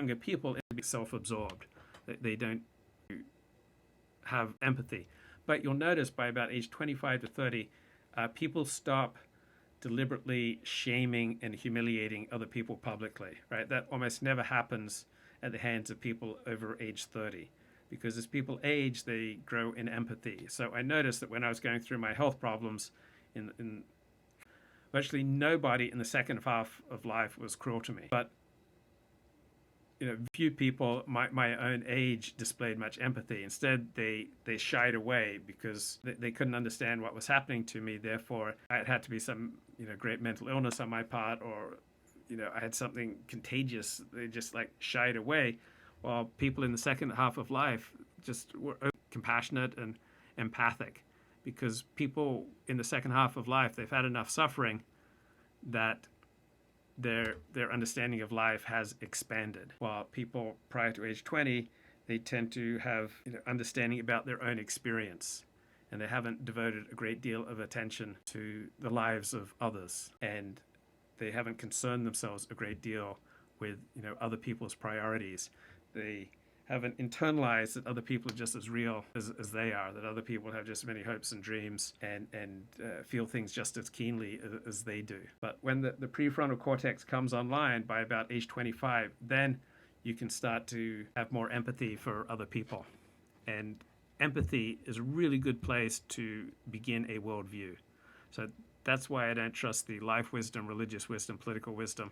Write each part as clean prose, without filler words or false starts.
younger people to be self-absorbed. They don't have empathy. But you'll notice by about age 25 to 30, people stop deliberately shaming and humiliating other people publicly, right? That almost never happens at the hands of people over age 30, because as people age, they grow in empathy. So I noticed that when I was going through my health problems, in virtually nobody in the second half of life was cruel to me. But few people my own age displayed much empathy. Instead, they shied away because they couldn't understand what was happening to me. Therefore, it had to be some great mental illness on my part, or I had something contagious. They just shied away, while people in the second half of life just were compassionate and empathic, because people in the second half of life, they've had enough suffering that their understanding of life has expanded. While people prior to age 20, they tend to have understanding about their own experience, and they haven't devoted a great deal of attention to the lives of others, and they haven't concerned themselves a great deal with other people's priorities. They haven't internalized that other people are just as real as they are, that other people have just as many hopes and dreams and feel things just as keenly as they do. But when the prefrontal cortex comes online by about age 25, then you can start to have more empathy for other people. And empathy is a really good place to begin a worldview. So that's why I don't trust the life wisdom, religious wisdom, political wisdom,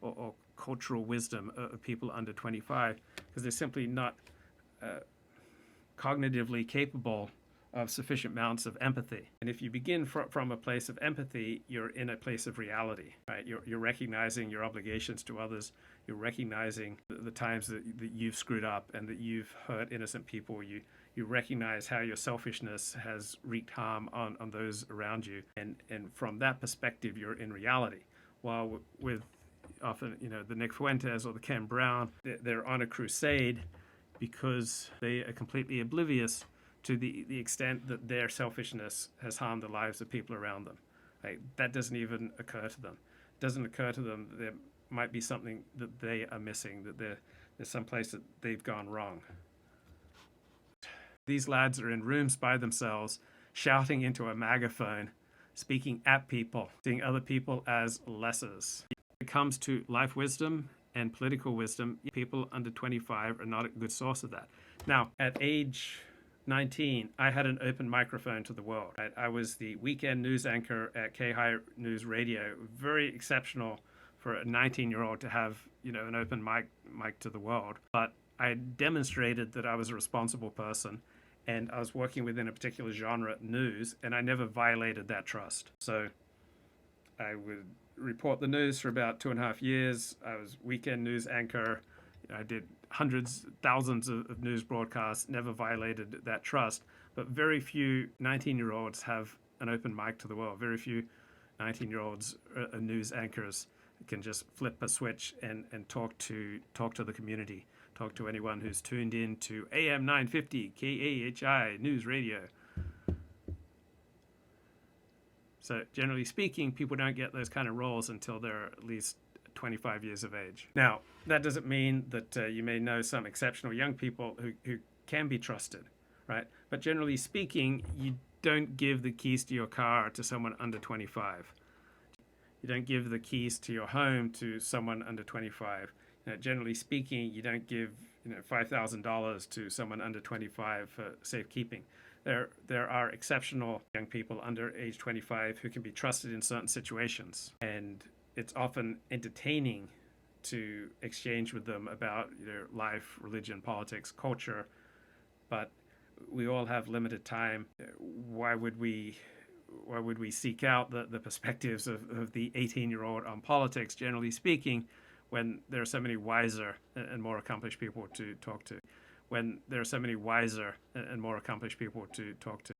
or cultural wisdom of people under 25, because they're simply not cognitively capable of sufficient amounts of empathy. And if you begin from a place of empathy, you're in a place of reality, right? You're recognizing your obligations to others. You're recognizing the times that you've screwed up and that you've hurt innocent people. You recognize how your selfishness has wreaked harm on those around you. And from that perspective, you're in reality. While with often, the Nick Fuentes or the Ken Brown, they're on a crusade because they are completely oblivious to the extent that their selfishness has harmed the lives of people around them. That doesn't even occur to them. It doesn't occur to them that there might be something that they are missing, that there's some place that they've gone wrong. These lads are in rooms by themselves, shouting into a megaphone, speaking at people, seeing other people as lessers. When it comes to life wisdom and political wisdom, people under 25 are not a good source of that. Now, at age 19, I had an open microphone to the world. I was the weekend news anchor at K-High News Radio. Very exceptional for a 19-year-old to have, an open mic to the world. But I demonstrated that I was a responsible person, and I was working within a particular genre, news, and I never violated that trust. So I would report the news for about 2.5 years. I was weekend news anchor. I did hundreds, thousands of news broadcasts, never violated that trust. But very few 19-year-olds have an open mic to the world. Very few 19-year-olds are news anchors, can just flip a switch and talk to the community, talk to anyone who's tuned in to AM 950 KAHI News Radio. So generally speaking, people don't get those kind of roles until they're at least 25 years of age. Now, that doesn't mean that you may know some exceptional young people who can be trusted, right? But generally speaking, you don't give the keys to your car to someone under 25. You don't give the keys to your home to someone under 25. Generally speaking, you don't give $5,000 to someone under 25 for safekeeping. There are exceptional young people under age 25 who can be trusted in certain situations, and it's often entertaining to exchange with them about life, religion, politics, culture, but we all have limited time. Why would we seek out the perspectives of the 18-year-old on politics, generally speaking, when there are so many wiser and more accomplished people to talk to? When there are so many wiser and more accomplished people to talk to.